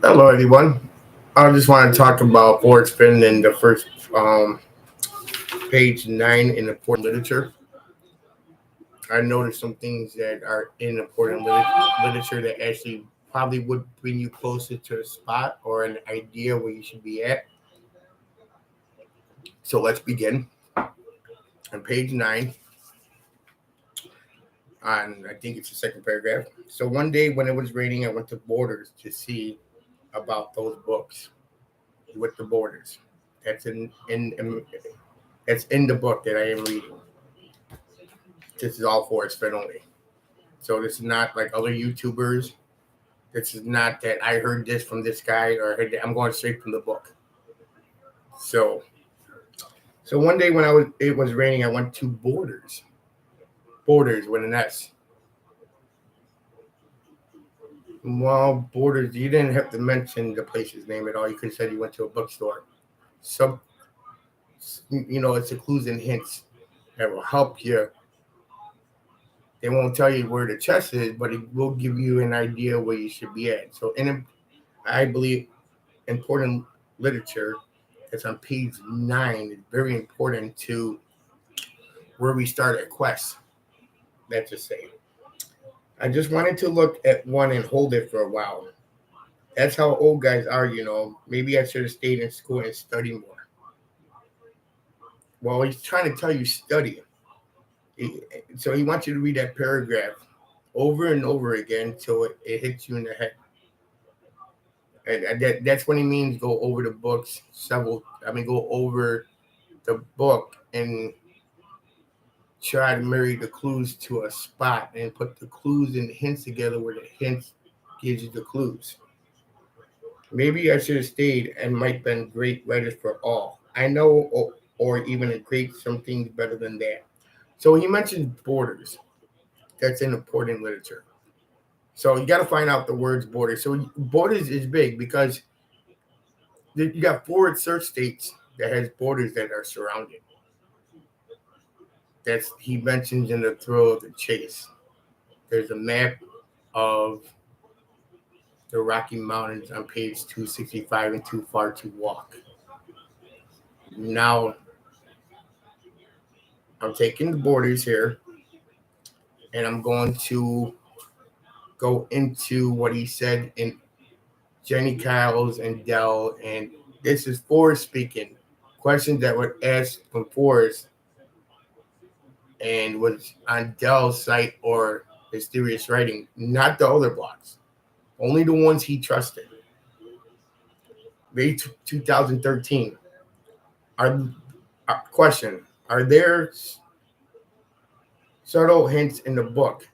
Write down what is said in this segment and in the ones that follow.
Hello, everyone. I just want to talk about forrest fenn in the first page 9 in important literature. I noticed some things that are in important literature that actually probably would bring you closer to a spot or an idea where you should be at. So let's begin. On page 9, on I think it's the second paragraph. So one day when it was raining, I went to Borders to see about those books with the borders. That's in that's in the book that I am reading. This is all forrest fenn only. So this is not like other YouTubers. This is not that I heard this from this guy or I heard that. I'm going straight from the book. So so one day when it was raining, I went to Borders. Borders with an S. Well, Borders, you didn't have to mention the place's name at all. You could have said you went to a bookstore. So it's a clues and hints that will help you. They won't tell you where the chest is, but it will give you an idea where you should be at. So, I believe important literature that's on page 9 is very important to where we start at quest. Let's just say. I just wanted to look at one and hold it for a while. That's how old guys are. Maybe I should have stayed in school and studied more. Well, he's trying to tell you study. So he wants you to read that paragraph over and over again until it hits you in the head. And that's what he means. Go over the books go over the book and try to marry the clues to a spot and put the clues and the hints together where the hints gives you the clues. Maybe I should have stayed and might have been great writers for all. I know, or even a great some things better than that. So he mentions borders. That's in important literature. So you got to find out the words borders. So borders is big because you got 4 search states that has borders that are surrounded. That's he mentions in the thrill of the chase. There's a map of the Rocky Mountains on page 265 and Too Far to Walk. Now I'm taking the borders here and I'm going to go into what he said in Jenny Kyles and Dell, and this is Forrest speaking. Questions that were asked from Forrest and was on Dell's site or Mysterious Writing, not the other blogs, only the ones he trusted. May 2013. Question: are there subtle hints in the book?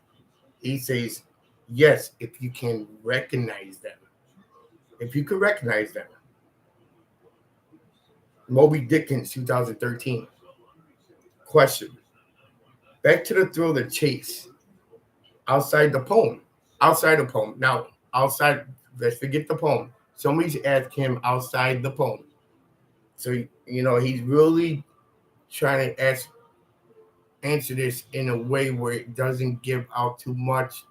He says, yes, if you can recognize them. If you could recognize them. Moby Dickens, 2013. Question: back to the thrill of the chase. Outside the poem. Now, let's forget the poem. Somebody's asked him outside the poem. So, he's really trying to answer this in a way where it doesn't give out too much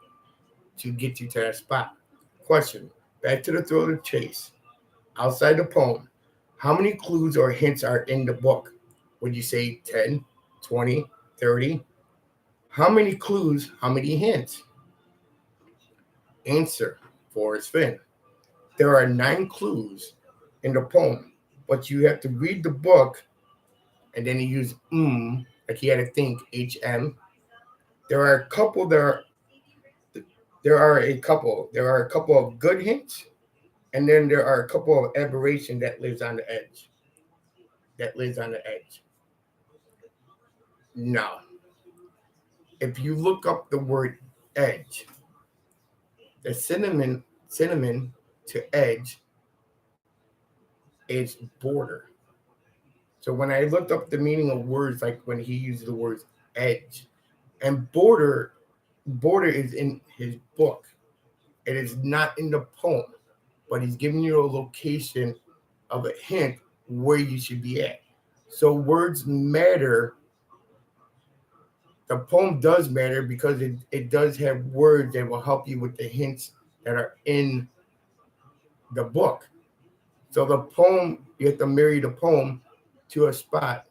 to get you to that spot. Question: back to the thrill of the chase. Outside the poem, how many clues or hints are in the book? Would you say 10, 20, 30? How many clues, how many hints? Answer: forrest fenn. There are 9 clues in the poem, but you have to read the book and then he used like he had to think HM. There are a couple there are a couple of good hints, and then there are a couple of aberration that lives on the edge. Now, if you look up the word edge, the cinnamon to edge is border. So when I looked up the meaning of words, like when he uses the words edge and border is in his book. It is not in the poem, but he's giving you a location of a hint where you should be at. So words matter the poem does matter because it does have words that will help you with the hints that are in the book. So the poem, you have to marry the poem to a spot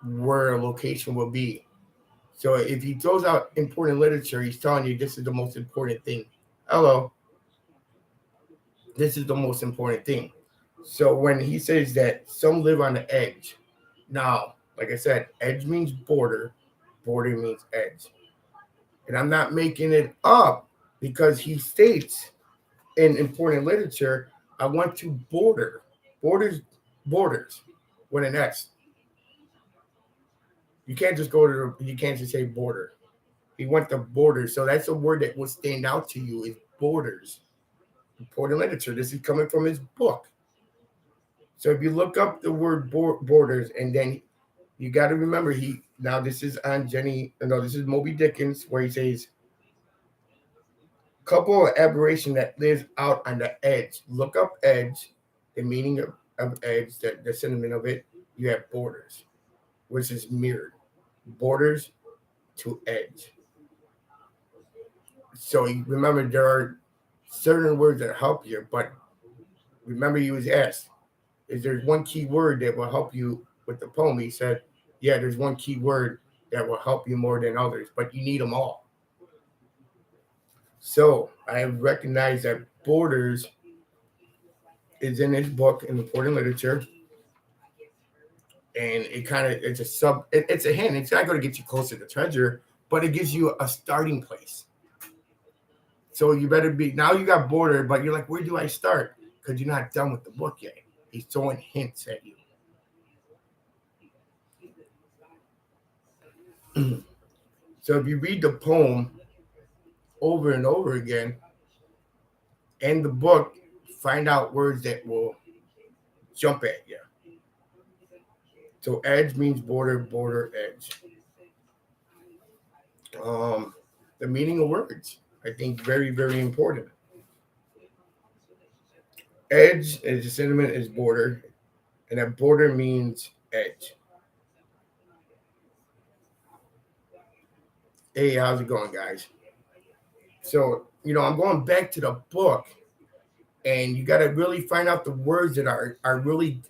where a location will be. So if he throws out important literature, he's telling you this is the most important thing. Hello, this is the most important thing. So when he says that some live on the edge, now, like I said, edge means border, border means edge. And I'm not making it up because he states in important literature, I want to border, borders, borders with an S. You can't just go to you can't just say border. He went to borders. So that's a word that will stand out to you is borders. Important literature. This is coming from his book. So if you look up the word borders, and then you got to remember he now this is on Jenny. No, this is Moby Dickens where he says couple of aberration that lives out on the edge. Look up edge, the meaning of edge, the sentiment of it. You have borders, which is mirrored. Borders to edge. So remember there are certain words that help you, but remember you was asked, is there one key word that will help you with the poem? He said, yeah, there's one key word that will help you more than others, but you need them all. So I recognize that borders is in his book in important literature, and it kind of it's a hint. It's not going to get you closer to treasure, but it gives you a starting place. So you better be now. You got border, but you're like, where do I start? Because you're not done with the book yet. He's throwing hints at you. So if you read the poem over and over again, and the book, find out words that will jump at you. So edge means border, border, edge. The meaning of words, I think, very, very important. Edge is the sentiment is border, and that border means edge. Hey, how's it going, guys? So, I'm going back to the book, and you got to really find out the words that are really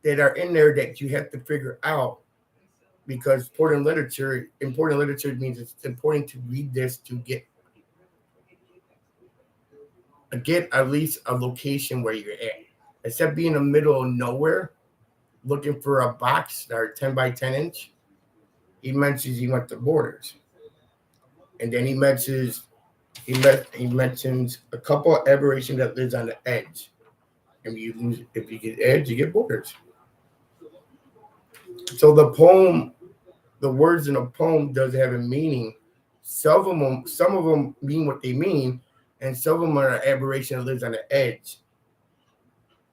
that are in there that you have to figure out because important literature means it's important to read this to get at least a location where you're at. Except being in the middle of nowhere, looking for a box that are 10 by 10 inch, he mentions he went to borders. And then he mentions a couple of aberration that lives on the edge. And if you get edge, you get borders. So the words in a poem does have a meaning. Some of them mean what they mean, and some of them are an aberration that lives on the edge.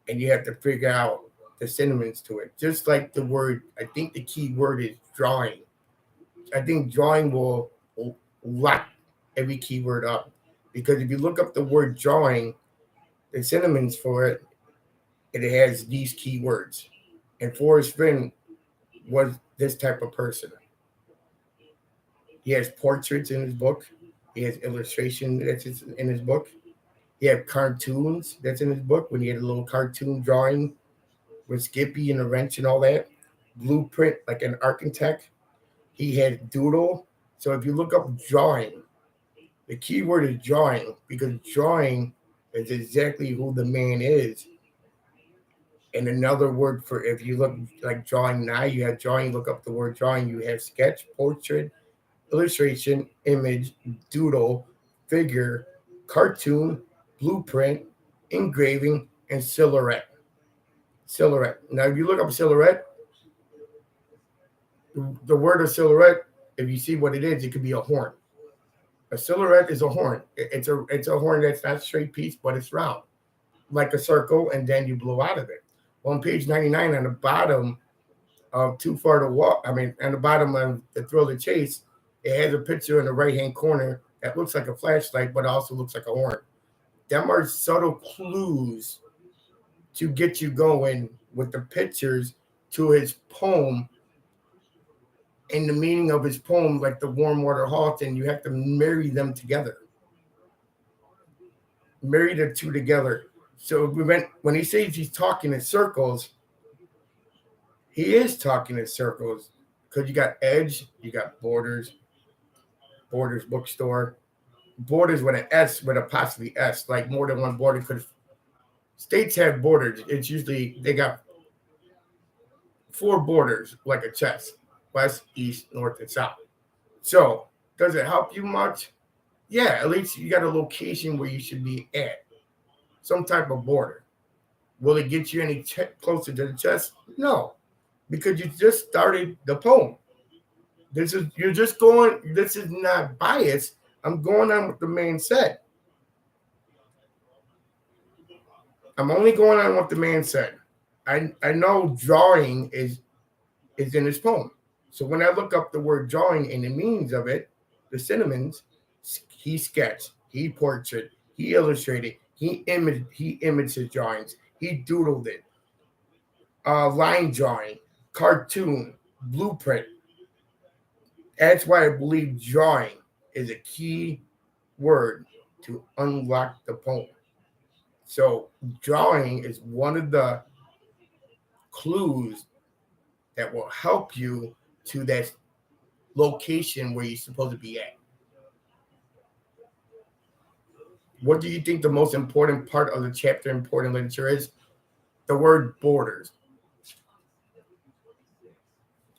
And you have to figure out the sentiments to it. Just like the word, I think the key word is drawing. I think drawing will lock every keyword up. Because if you look up the word drawing, the sentiments for it, it has these keywords. And Forrest Fenn was this type of person. He has portraits in his book. He has illustration that's in his book. He had cartoons that's in his book when he had a little cartoon drawing with Skippy and a wrench and all that. Blueprint, like an architect. He had doodle. So if you look up drawing, the key word is drawing because drawing is exactly who the man is. And another word for if you look like drawing now, you have drawing, look up the word drawing, you have sketch, portrait, illustration, image, doodle, figure, cartoon, blueprint, engraving, and silhouette. Silhouette. Now, if you look up silhouette, the word of silhouette, if you see what it is, it could be a horn. A silhouette is a horn. It's a horn that's not straight piece, but it's round, like a circle, and then you blow out of it. On page 99, on the bottom of Too Far to Walk, on the bottom of The Thrill of the Chase, it has a picture in the right-hand corner that looks like a flashlight, but also looks like a horn. Them are subtle clues to get you going with the pictures to his poem in the meaning of his poem, like the warm water halt, and you have to marry them together. Marry the two together. So when he says he's talking in circles, he is talking in circles because you got edge, you got borders, borders bookstore, borders with an S with a apostrophe S, like more than one border. Because states have borders. It's usually they got four borders like a chest: west, east, north, and south. So does it help you much? Yeah, at least you got a location where you should be at, some type of border. Will it get you any closer to the chest? No, because you just started the poem. This is you're just going. This is not biased. I'm going on what the man said. I'm only going on what the man said. I know drawing is in his poem. So when I look up the word drawing and the meanings of it, the synonyms, he sketched, he portrayed, he illustrated, he imaged his drawings, he doodled it, line drawing, cartoon, blueprint. That's why I believe drawing is a key word to unlock the poem. So drawing is one of the clues that will help you to that location where you're supposed to be at. What do you think the most important part of the chapter important literature is? The word borders.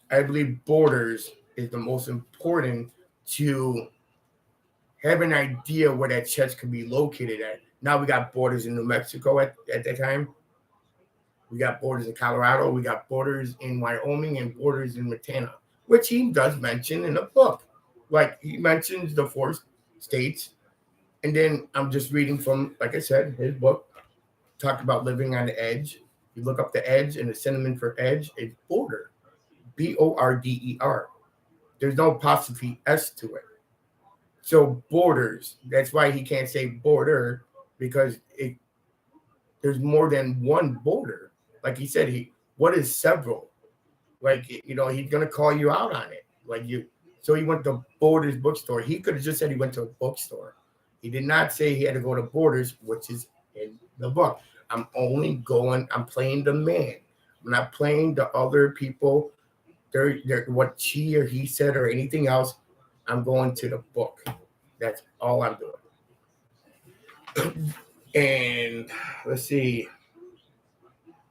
I believe borders is the most important to have an idea where that chest could be located at. Now we got borders in New Mexico at that time. We got borders in Colorado. We got borders in Wyoming and borders in Montana, which he does mention in the book. Like he mentions the four states. And then I'm just reading from, like I said, his book, talked about living on the edge. You look up the edge and the synonym for edge is border, Border. There's no apostrophe S to it. So borders, that's why he can't say border because there's more than one border. Like he said, what is several? Like he's gonna call you out on it. Like you, so he went to Borders bookstore. He could have just said he went to a bookstore. He did not say he had to go to Borders, which is in the book. I'm playing the man. I'm not playing the other people. They're what she or he said or anything else. I'm going to the book. That's all I'm doing. And let's see.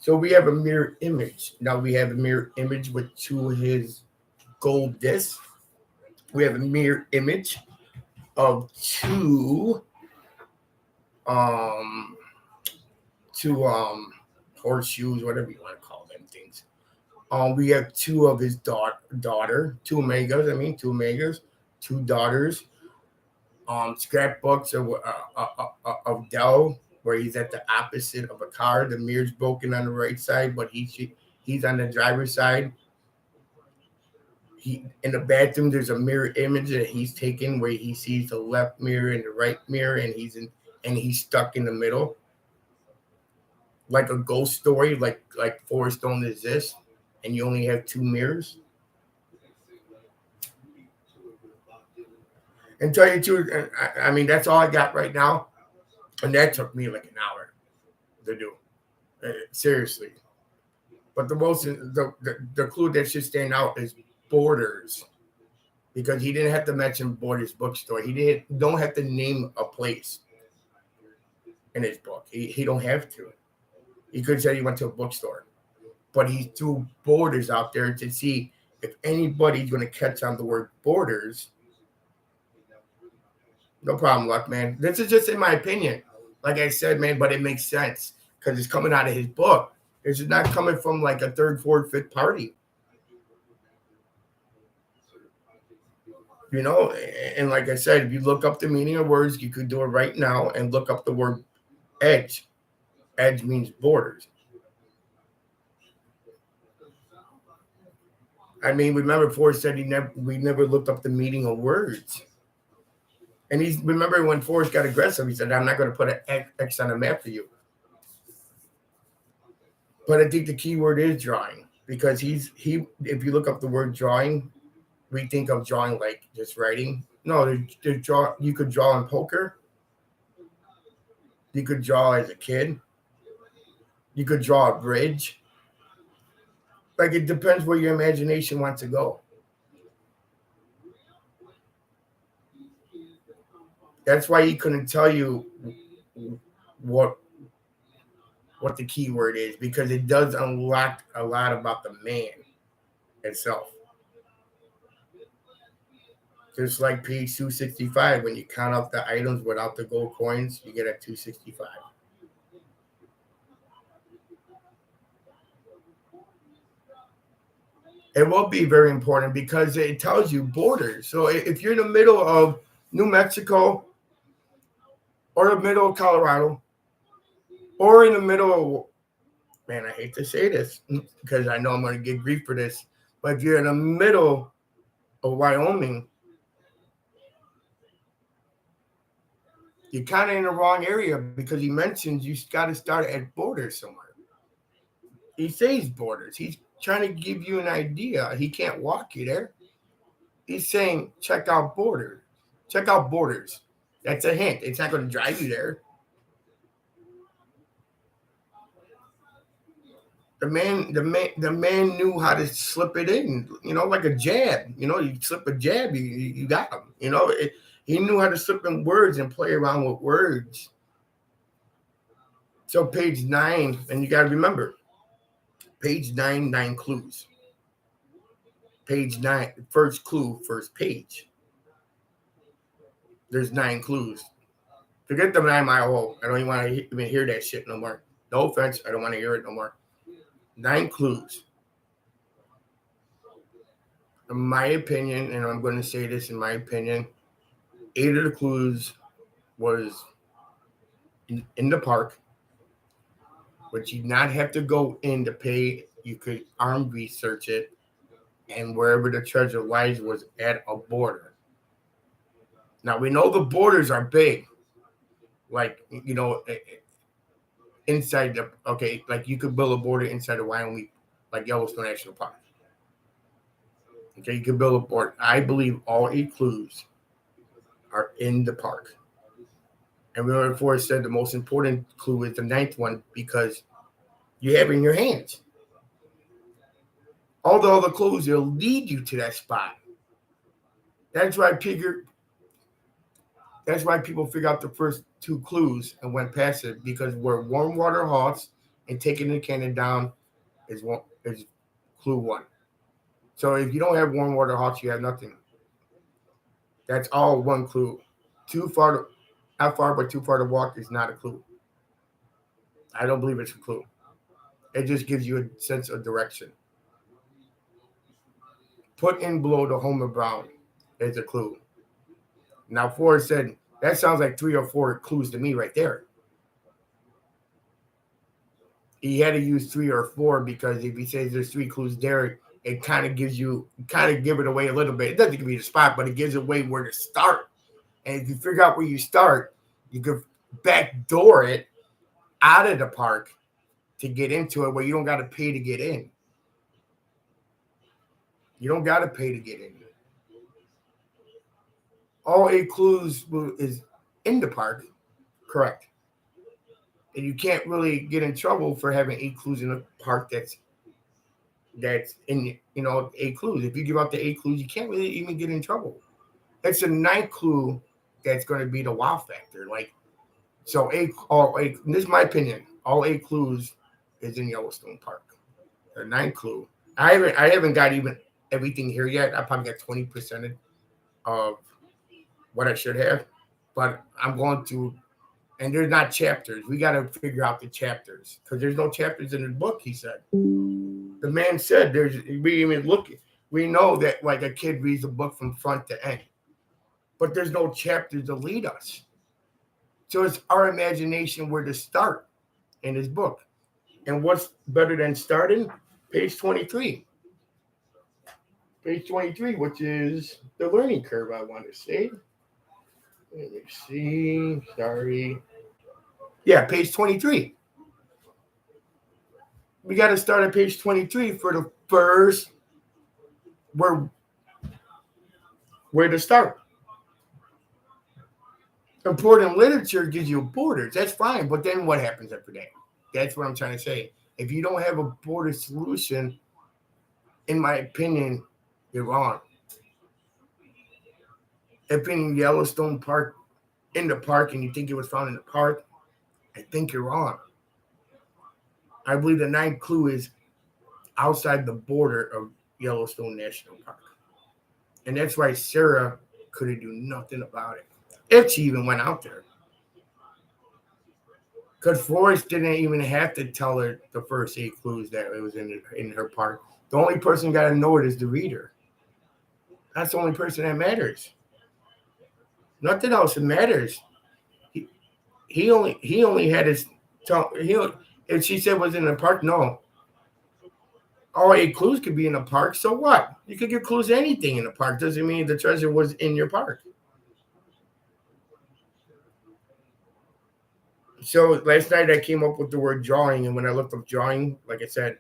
So we have a mirror image. Now we have a mirror image with two of his gold discs. We have a mirror image of two horseshoes, whatever you want to call them things. We have two of his daughter, two omegas, two daughters. Scrapbooks of Dell, where he's at the opposite of a car. The mirror's broken on the right side, but he's on the driver's side. He in the bathroom. There's a mirror image that he's taken where he sees the left mirror and the right mirror, and he's stuck in the middle, like a ghost story, like Forrest don't exist, and you only have two mirrors. And tell you the truth, I mean that's all I got right now, and that took me like an hour to do. Seriously, but the clue that should stand out is borders, because he didn't have to mention Borders bookstore. He don't have to name a place in his book. He don't have to. He could say he went to a bookstore, but he threw borders out there to see if anybody's going to catch on the word borders. No problem, Luck, man. This is just in my opinion. Like I said, man, but it makes sense because it's coming out of his book. This is not coming from like a third, fourth, fifth party. And like I said, if you look up the meaning of words, you could do it right now and look up the word edge. Edge means borders. I mean, remember Forrest said we never looked up the meaning of words. And remember when Forrest got aggressive, he said, I'm not going to put an X on a map for you. But I think the key word is drawing, because if you look up the word drawing, we think of drawing like just writing. No, you could draw in poker. You could draw as a kid. You could draw a bridge. Like it depends where your imagination wants to go. That's why he couldn't tell you what what the keyword is, because it does unlock a lot about the man itself. Just like page 265, when you count up the items without the gold coins, you get at 265. It will be very important because it tells you borders. So if you're in the middle of New Mexico or the middle of Colorado or in the middle of, man, I hate to say this because I know I'm going to get grief for this, but if you're in the middle of Wyoming, you're kind of in the wrong area because he mentions you got to start at borders somewhere. He says borders. He's trying to give you an idea. He can't walk you there. He's saying check out borders. Check out borders. That's a hint. It's not going to drive you there. The man knew how to slip it in, like a jab. You slip a jab, you got him. He knew how to slip in words and play around with words. So page 9, and you got to remember, page 9, 9 clues. Page 9, first clue, first page. There's 9 clues. Forget the 9 mile hole. I don't even want to even hear that shit no more. No offense, I don't want to hear it no more. 9 clues. In my opinion, and I'm going to say this in my opinion, 8 of the clues was in the park, but you not have to go in to pay. You could arm research it, and wherever the treasure lies was at a border. Now, we know the borders are big, like, inside like you could build a border inside of Wyoming, like Yellowstone National Park. Okay, you could build a border. I believe all 8 clues are in the park. And remember, Forrest said the most important clue is the 9th one because you have it in your hands. All the other clues will lead you to that spot. That's why people figure out the first 2 clues and went past it, because where warm water halts and taking the cannon down is clue 1. So if you don't have warm water halts, you have nothing. That's all 1 clue. Not far, but too far to walk is not a clue. I don't believe it's a clue. It just gives you a sense of direction. Put in below the Homer Brown is a clue. Now, Forrest said, that sounds like 3 or 4 clues to me right there. He had to use 3 or 4 because if he says there's 3 clues there, it kind of give it away a little bit. It doesn't give you the spot, but it gives away where to start. And if you figure out where you start, you can backdoor it out of the park to get into it where you don't got to pay to get in. You don't got to pay to get in. All 8 clues is in the park, correct. And you can't really get in trouble for having 8 clues in a park that's in, 8 clues. If you give out the 8 clues, you can't really even get in trouble. It's a 9th clue that's going to be the wow factor. Like, so all 8, this is my opinion, all 8 clues is in Yellowstone Park. The 9th clue. I haven't got even everything here yet. I probably got 20% of what I should have, but I'm going to, and there's not chapters. We got to figure out the chapters because there's no chapters in the book, he said. The man said we know that like a kid reads a book from front to end, but there's no chapters to lead us. So it's our imagination where to start in his book. And what's better than starting? Page 23. Page 23, which is the learning curve, I want to say. Let me see. Sorry. Yeah, page 23. We got to start at page 23 for the first, where Where to start? Important literature gives you borders. That's fine, but then what happens after that? That's what I'm trying to say. If you don't have a border solution, in my opinion, you're wrong. If in Yellowstone Park, in the park, and you think it was found in the park, I think you're wrong. I believe the ninth clue is outside the border of Yellowstone National Park. And that's why Sarah couldn't do nothing about it. If she even went out there. Because Forrest didn't even have to tell her the first 8 clues that it was in her park. The only person got to know it is the reader. That's the only person that matters. Nothing else matters. He only had his tongue. If she said was in the park, no. All 8 clues could be in the park. So what? You could get clues to anything in the park. Doesn't mean the treasure was in your park. So last night I came up with the word drawing, and when I looked up drawing, like I said,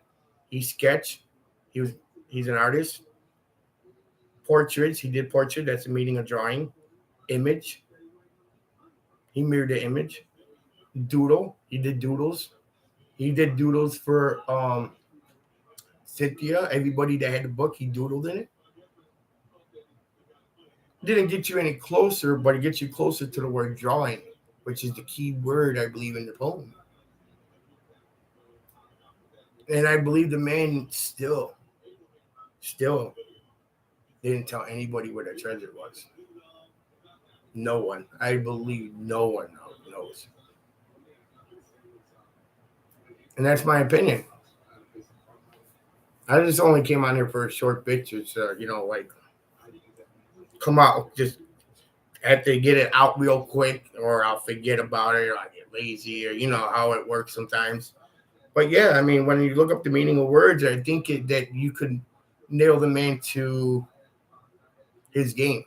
he sketched. He's an artist. Portraits, he did portrait. That's the meaning of drawing. Image, he mirrored the image. Doodle, he did doodles. He did doodles for Cynthia. Everybody that had the book, he doodled in it. Didn't get you any closer, but it gets you closer to the word drawing, which is the key word, I believe, in the poem. And I believe the man still didn't tell anybody where the treasure was. No one. I believe no one knows. And that's my opinion. I just only came on here for a short bit to, like, come out, just have to get it out real quick, or I'll forget about it, or I get lazy, or how it works sometimes. But yeah, I mean, when you look up the meaning of words, I think that you could nail the man to his game.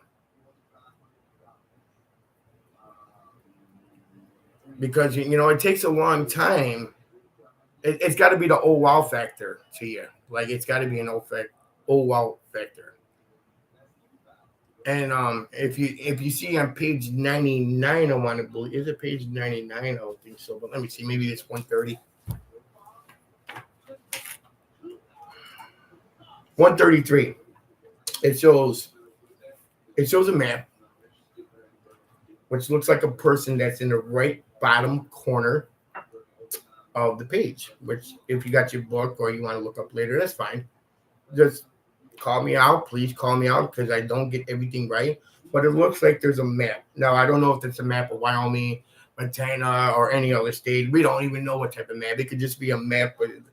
Because, it takes a long time. It's got to be the oh wow factor to you. Like, it's got to be an oh wow factor. And if you see on page 99, I want to believe, is it page 99? I don't think so, but let me see. Maybe it's 130. 133. It shows a map, which looks like a person that's in the right bottom corner of the page. Which, if you got your book or you want to look up later, that's fine. Just call me out, please call me out, because I don't get everything right. But it looks like there's a map. Now, I don't know if it's a map of Wyoming, Montana, or any other state. We don't even know what type of map. It could just be a map with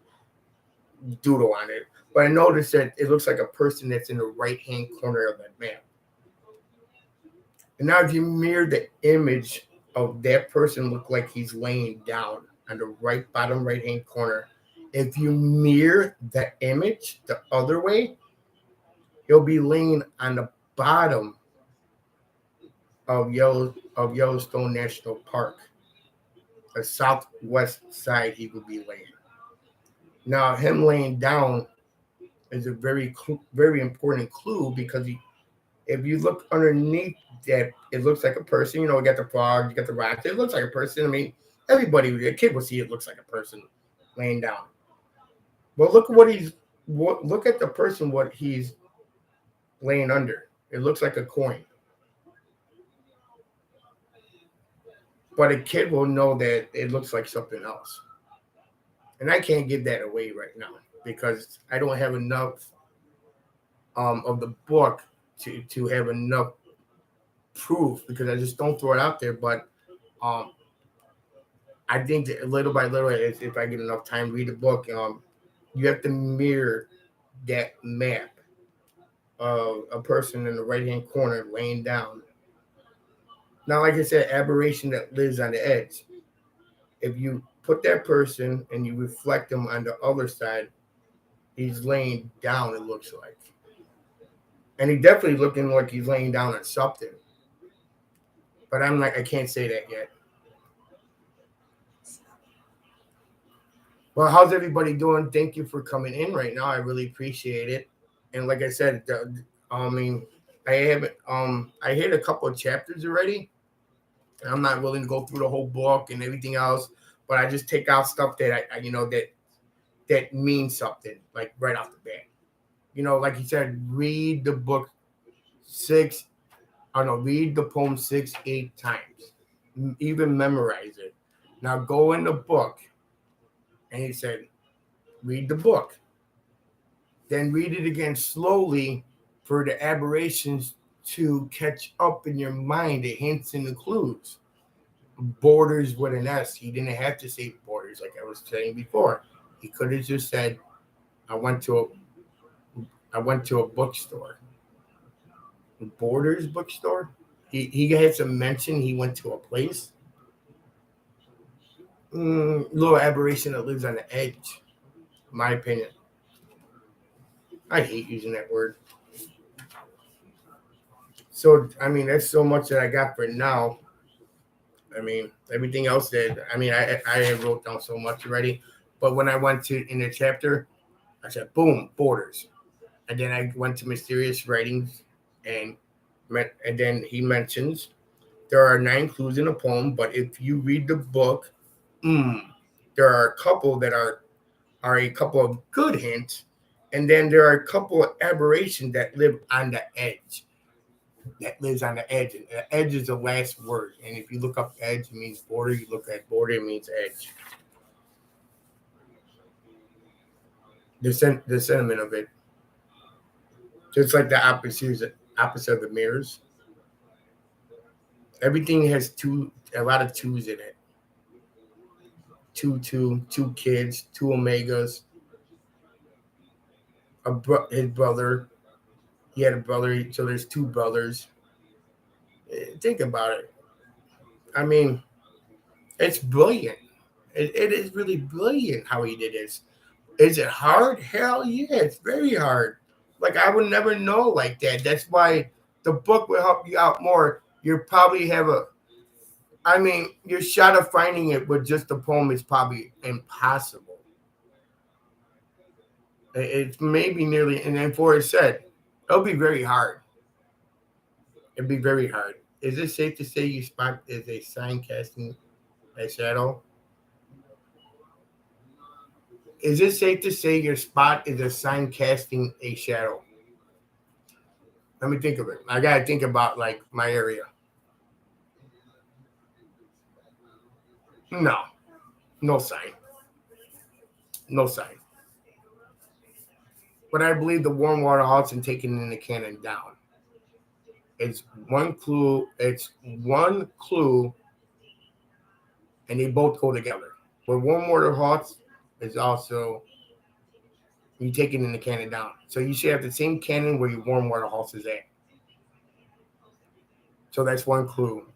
doodle on it. But I noticed that it looks like a person that's in the right-hand corner of that map. And now if you mirror the image of that person, look like he's laying down on the right bottom right-hand corner. If you mirror the image the other way, he'll be laying on the bottom of Yellowstone National Park. The southwest side he will be laying. Now, him laying down is a very important clue, because if you look underneath that, it looks like a person. You got the frogs, you got the rocks. It looks like a person. I mean, a kid will see it looks like a person laying down. But look at look at the person, what he's laying under. It looks like a coin. But a kid will know that it looks like something else. And I can't give that away right now, because I don't have enough of the book to have enough proof, because I just don't throw it out there. But I think that little by little, if I get enough time to read the book, you have to mirror that map of a person in the right-hand corner laying down. Now, like I said, aberration that lives on the edge. If you put that person and you reflect him on the other side, he's laying down, it looks like. And he's definitely looking like he's laying down on something. But I can't say that yet. Well, how's everybody doing? Thank you for coming in right now. I really appreciate it. And like I said, I I haven't. I hit a couple of chapters already. And I'm not willing to go through the whole book and everything else, but I just take out stuff that I that means something, like right off the bat. Like you said, read the book six. I don't know, read the poem 6, 8 times, even memorize it. Now go in the book, and he said, read the book, then read it again slowly for the aberrations to catch up in your mind, the hints and the clues. Borders with an S. He didn't have to say borders like I was saying before. He could have just said, I went to a bookstore. Borders bookstore? He had some mention he went to a place. Little aberration that lives on the edge, in my opinion. I hate using that word. So, I mean, that's so much that I got for now. I mean, everything else I wrote down so much already. But when I went to in the chapter, I said, boom, borders. And then I went to mysterious writings, and then he mentions there are 9 clues in a poem, but if you read the book, there are a couple that are a couple of good hints, and then there are a couple of aberrations that live on the edge. That lives on the edge, and the edge is the last word. And if you look up edge, it means border. You look at border, it means edge. The sentiment of it, just like the opposite of the mirrors. Everything has a lot of twos in it. Two kids, 2 omegas. His brother. He had a brother, so there's 2 brothers. Think about it. I mean, it's brilliant. It is really brilliant how he did this. Is it hard? Hell yeah, it's very hard. Like, I would never know like that. That's why the book will help you out more. You probably have your shot of finding it with just the poem is probably impossible. It's maybe nearly, and then Forrest said, it'll be very hard. It'd be very hard. Is it safe to say your spot is a sign casting a shadow? Is it safe to say your spot is a sign casting a shadow? Let me think of it. I gotta think about like my area. No sign. No sign. But I believe the warm water halts and taking in the cannon down. It's one clue. It's one clue, and they both go together. Where warm water halts is also you taking in the cannon down. So you should have the same cannon where your warm water halts is at. So that's one clue.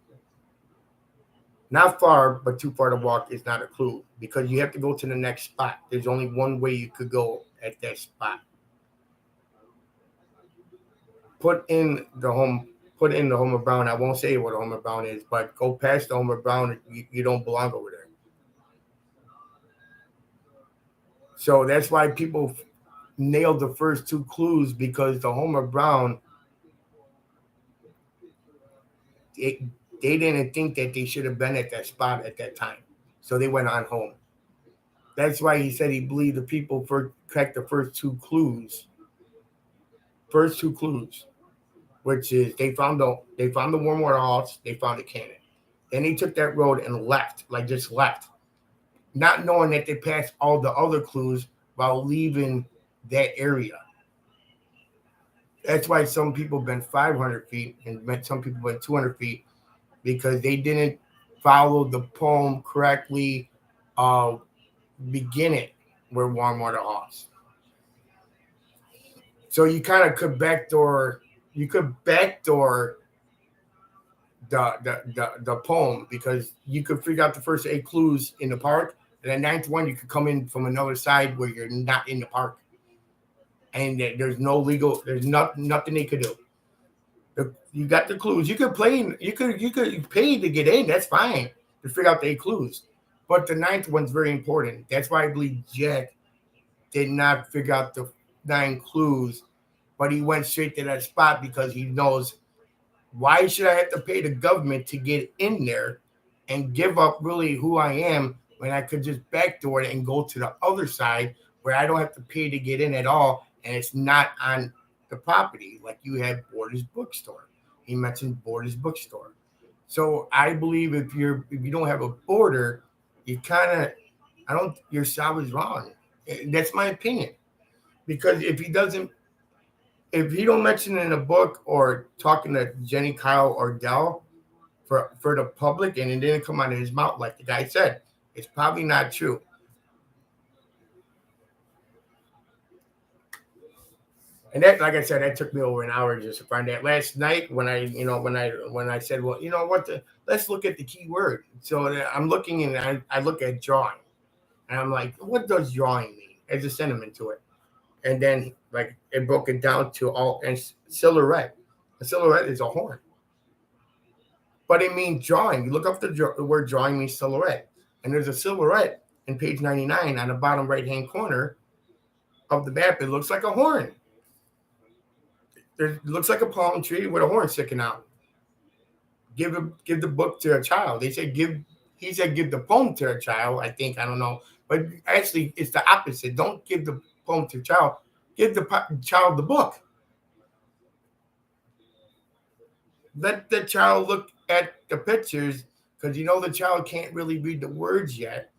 Not far, but too far to walk is not a clue because you have to go to the next spot. There's only one way you could go at that spot. Put in the Homer Brown. I won't say what a Homer Brown is, but go past the Homer Brown. You don't belong over there. So that's why people nailed the first 2 clues because the Homer Brown, they didn't think that they should have been at that spot at that time. So they went on home. That's why he said he believed the people cracked the first 2 clues. First 2 clues, which is they found the warm water halts, they found the cannon. Then he took that road and left, not knowing that they passed all the other clues while leaving that area. That's why some people went 500 feet and some people went 200 feet because they didn't follow the poem correctly. Begin it where warm water halts. So you kind of could backdoor. You could backdoor the poem because you could figure out the first 8 clues in the park, and the 9th one you could come in from another side where you're not in the park, and there's nothing they could do. You got the clues. You could play. You could pay to get in. That's fine to figure out the 8 clues, but the 9th one's very important. That's why I believe Jack did not figure out the 9 clues but he went straight to that spot because he knows, why should I have to pay the government to get in there and give up really who I am when I could just backdoor it and go to the other side where I don't have to pay to get in at all, and it's not on the property like you have Borders Bookstore. He mentioned Borders Bookstore. So I believe if you don't have a border, you kind of, I don't, your job is wrong. That's my opinion. Because if he don't mention it in a book or talking to Jenny, Kyle, or Dell for the public, and it didn't come out of his mouth like the guy said, it's probably not true. And that, like I said, that took me over an hour just to find that. Last night, when I said, well, you know what, let's look at the key word. So I'm looking, and I look at drawing, and I'm like, what does drawing mean? There's a sentiment to it. And then like it broke it down to all and silhouette. A silhouette is a horn, but it means drawing. You look up the word drawing means silhouette, and there's a silhouette in page 99 on the bottom right hand corner of the map. It looks like a horn. It looks like a palm tree with a horn sticking out. Give the book to a child. They said give. He said give the poem to a child. I think, I don't know, but actually it's the opposite. Don't give the poem to a child. Give the child the book. Let the child look at the pictures, because the child can't really read the words yet.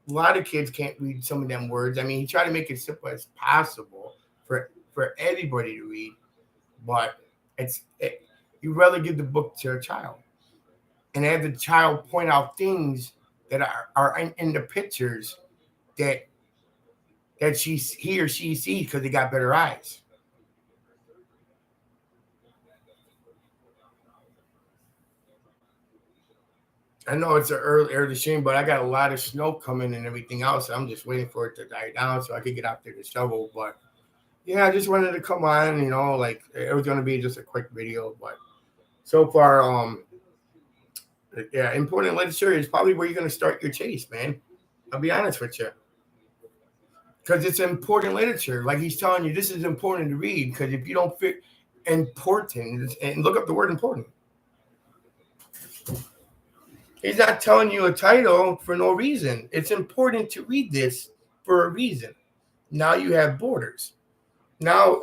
A lot of kids can't read some of them words. I mean, he tried to make it simple as possible for everybody to read, but you rather give the book to a child and have the child point out things that are in the pictures that he or she sees because they got better eyes. I know it's an early stream, but I got a lot of snow coming and everything else. I'm just waiting for it to die down so I can get out there to shovel. But yeah, I just wanted to come on, like it was going to be just a quick video. But so far, yeah, important literature is probably where you're going to start your chase, man. I'll be honest with you. Because it's important literature. Like he's telling you, this is important to read, because if you don't fit important, and look up the word important. He's not telling you a title for no reason. It's important to read this for a reason. Now you have borders. Now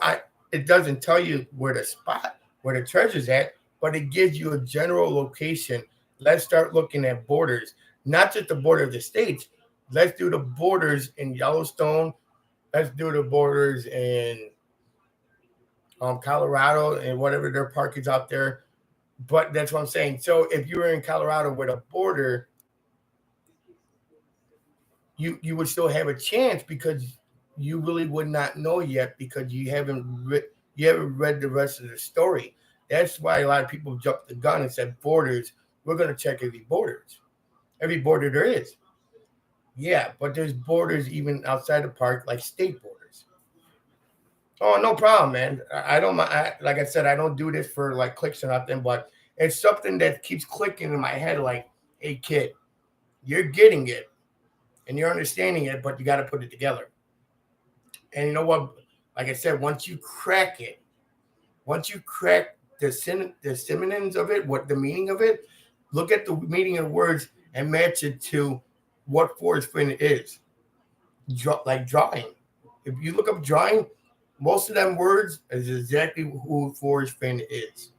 it doesn't tell you where the treasure's at, but it gives you a general location. Let's start looking at borders, not just the border of the states. Let's do the borders in Yellowstone. Let's do the borders in Colorado and whatever their park is out there. But that's what I'm saying. So if you were in Colorado with a border, you would still have a chance, because you really would not know yet, because you haven't read the rest of the story. That's why a lot of people jumped the gun and said borders. We're going to check every border there is. Yeah, but there's borders even outside the park, like state borders. Oh, no problem, man. I don't. Like I said, I don't do this for like clicks or nothing, but it's something that keeps clicking in my head. Like, hey, kid, you're getting it and you're understanding it, but you got to put it together. And you know what? Like I said, once you crack the synonyms of it, what the meaning of it, look at the meaning of words and match it to what forest fenn is. Like drawing. If you look up drawing, most of them words is exactly who forest fenn is.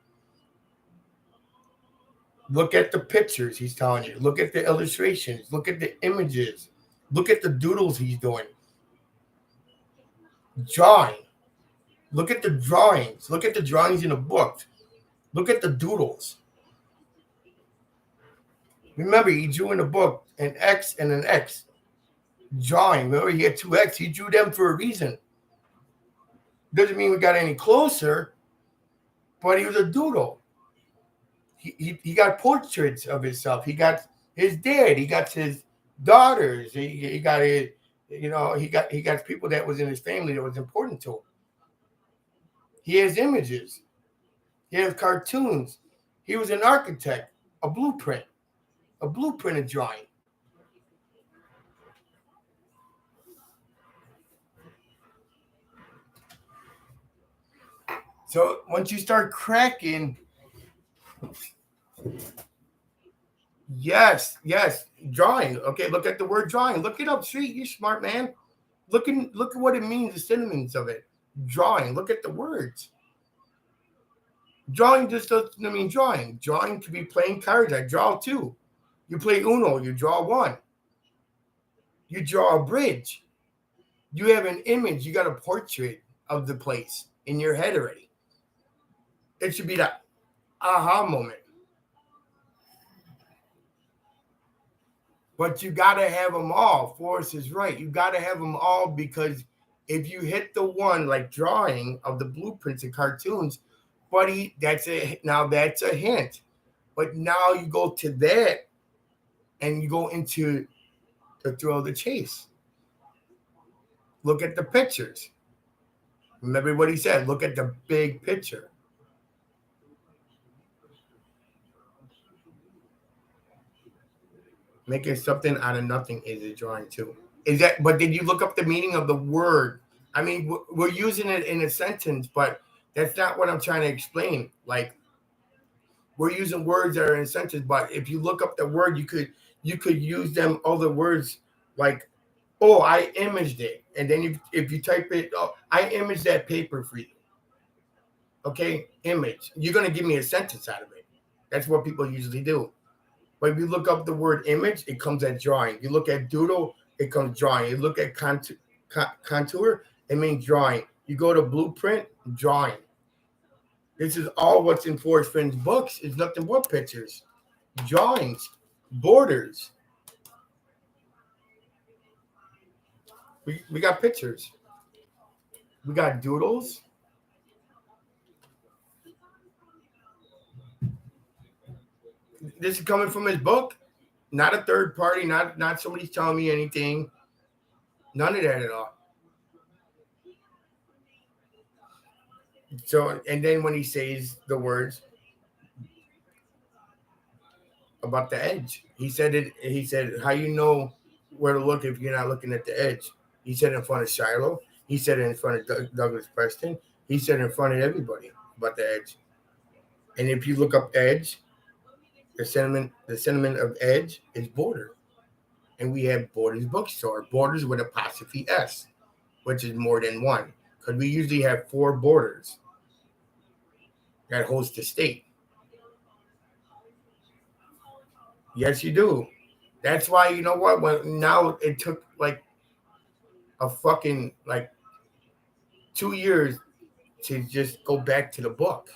Look at the pictures he's telling you. Look at the illustrations. Look at the images. Look at the doodles he's doing. Drawing. Look at the drawings. Look at the drawings in the book. Look at the doodles. Remember, he drew in the book an X and an X. Drawing. Remember, he had two X. He drew them for a reason. Doesn't mean we got any closer, but he was a doodle. He got portraits of himself. He got his dad. He got his daughters. He got his, he got people that was in his family that was important to him. He has images. He has cartoons. He was an architect, a blueprinted drawing. So once you start cracking, yes, drawing. Okay, look at the word drawing. Look it up, street. You smart man. Look at what it means, the synonyms of it. Drawing. Look at the words. Drawing just doesn't mean drawing. Drawing could be playing cards. I draw two. You play Uno, you draw one. You draw a bridge. You have an image, you got a portrait of the place in your head already. It should be that aha moment. But you got to have them all. Forrest is right. You got to have them all because if you hit the one like drawing of the blueprints and cartoons, buddy, that's a hint. But now you go to that and you go into the thrill of the chase. Look at the pictures. Remember what he said. Look at the big picture. Making something out of nothing is a drawing too. Is that? But did you look up the meaning of the word? I mean, we're using it in a sentence, but that's not what I'm trying to explain. Like, we're using words that are in a sentence, but if you look up the word, you could use them other words like, oh, I imaged it, and then if you type it, oh, I imaged that paper for you. Okay, image. You're gonna give me a sentence out of it. That's what people usually do. But if you look up the word image, it comes at drawing. You look at doodle, it comes drawing. You look at contour, it means drawing. You go to blueprint, drawing. This is all what's in Forrest Fenn's books. It's nothing but pictures, drawings, borders. We got pictures. We got doodles. This is coming from his book, not a third party, not somebody's telling me anything. None of that at all. So, and then when he says the words about the edge, he said it. He said, "How you know where to look if you're not looking at the edge?" He said in front of Shiloh. He said it in front of Douglas Preston. He said in front of everybody about the edge. And if you look up edge, the sentiment of edge is border, and we have Borders bookstore, Borders with apostrophe s, which is more than one, because we usually have 4 borders that host the state. Yes, you do. That's why, you know what? When now it took like a fucking like 2 years to just go back to the book.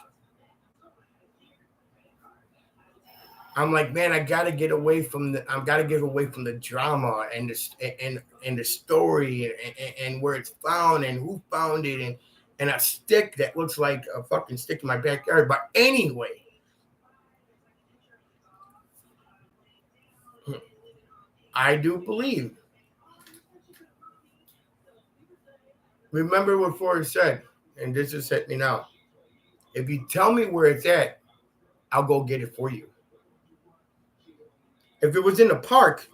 I'm like, man, I gotta get away from the drama and the story and where it's found and who found it and a stick that looks like a fucking stick in my backyard. But anyway, I do believe. Remember what Forrest said, and this just hit me now. If you tell me where it's at, I'll go get it for you. If it was in the park,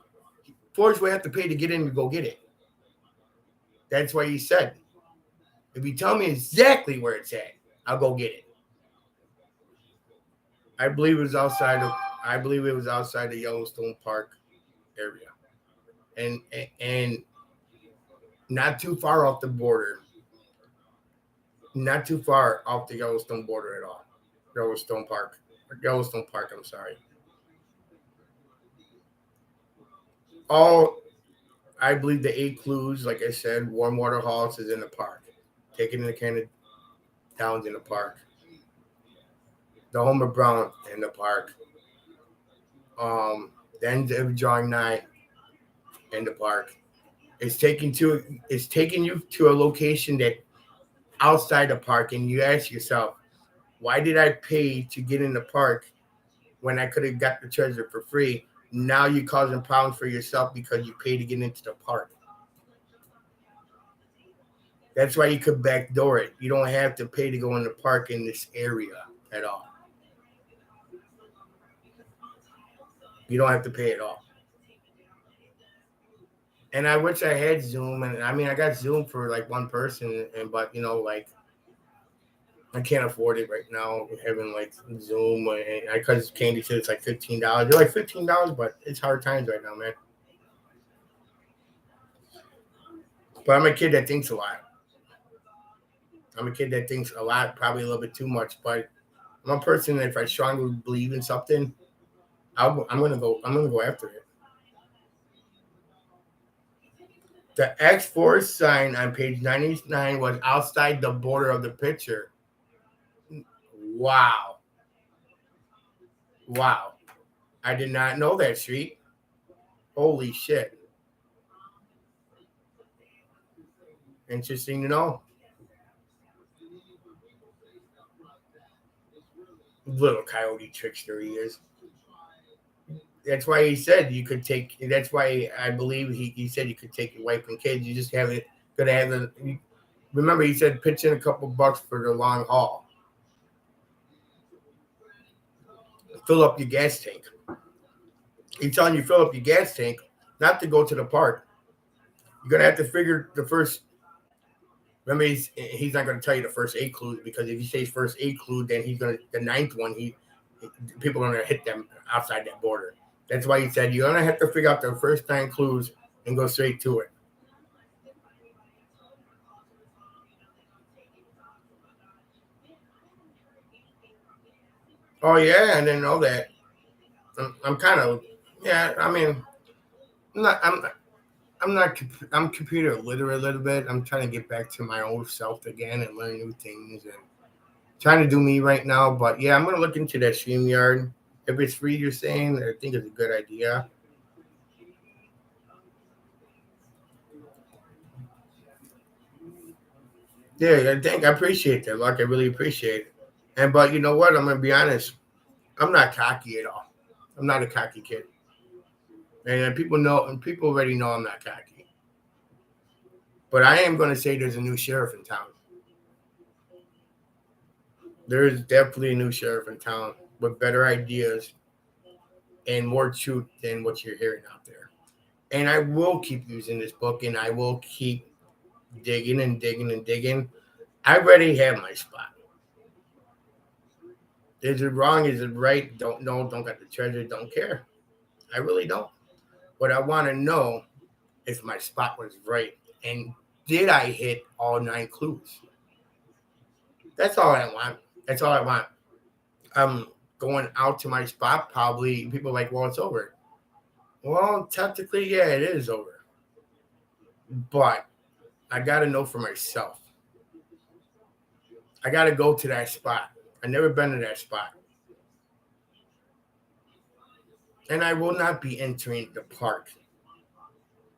Forrest would have to pay to get in to go get it. That's why he said, if you tell me exactly where it's at, I'll go get it. I believe it was outside the Yellowstone Park area. And not too far off the border. Not too far off the Yellowstone border at all. Yellowstone Park, I'm sorry. All I believe the 8 clues, like I said, warm water halts is in the park. Taking the Canada Downs in the park. The Homer Brown in the park. Then the drawing night in the park. It's taking you to a location that outside the park, and you ask yourself, why did I pay to get in the park when I could have got the treasure for free? Now you're causing problems for yourself because you pay to get into the park. That's why you could backdoor it. You don't have to pay to go in the park in this area at all. You don't have to pay at all. And I wish I had Zoom. And I mean, I got Zoom for like one person, but I can't afford it right now. Having like Zoom, and because Candy said it's like $15. They're like $15, but it's hard times right now, man. But I'm a kid that thinks a lot. I'm a kid that thinks a lot, probably a little bit too much. But I'm a person that if I strongly believe in something, I'm gonna go. I'm gonna go after it. The X Force sign on page 99 was outside the border of the picture. Wow. Wow. I did not know that, Street. Holy shit. Interesting to know. Little coyote trickster he is. That's why he said you could take. That's why I believe he said you could take your wife and kids. You just have it. Gonna have the. Remember, he said pitch in a couple bucks for the long haul. Fill up your gas tank. He's telling you fill up your gas tank, not to go to the park. You're gonna have to figure the first. Remember, he's not gonna tell you the first 8 clues because if he says first 8 clue, then he's gonna the ninth one. People are gonna hit them outside that border. That's why he said you're gonna have to figure out the first 9 clues and go straight to it. Oh yeah, I didn't know that. I'm kind of yeah. I mean, I'm not. I'm not. I'm computer literate a little bit. I'm trying to get back to my old self again and learn new things and trying to do me right now. But yeah, I'm gonna look into that StreamYard. If it's free, you're saying, I think it's a good idea. Yeah, I appreciate that. Like I really appreciate it. And but you know what? I'm gonna be honest. I'm not cocky at all. I'm not a cocky kid. And people know, and people already know I'm not cocky. But I am gonna say there's a new sheriff in town. There is definitely a new sheriff in town with better ideas and more truth than what you're hearing out there. And I will keep using this book and I will keep digging and digging and digging. I already have my spot. Is it wrong? Is it right? Don't know. Don't got the treasure. Don't care. I really don't. What I want to know if my spot was right and did I hit all 9 clues? That's all I want. That's all I want. I'm going out to my spot. Probably people are like, well, it's over. Well, technically, yeah, it is over. But I got to know for myself. I got to go to that spot. I've never been to that spot. And I will not be entering the park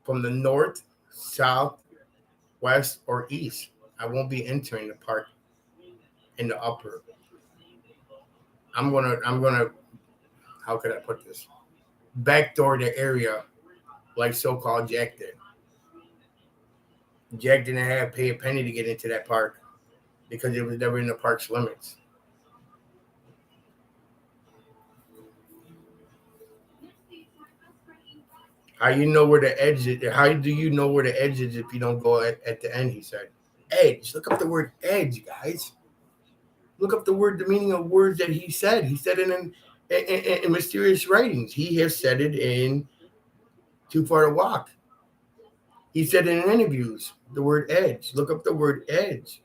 from the north, south, west, or east. I won't be entering the park in the upper. I'm gonna how could I put this? Backdoor the area like so-called Jack did. Jack didn't have to pay a penny to get into that park because it was never in the park's limits. How you know where the edge is? How do you know where the edge is if you don't go at the end? He said, "Edge." Look up the word edge, guys. Look up the word, the meaning of words that he said. He said it in mysterious writings. He has said it in Too Far to Walk. He said it in interviews. The word edge. Look up the word edge.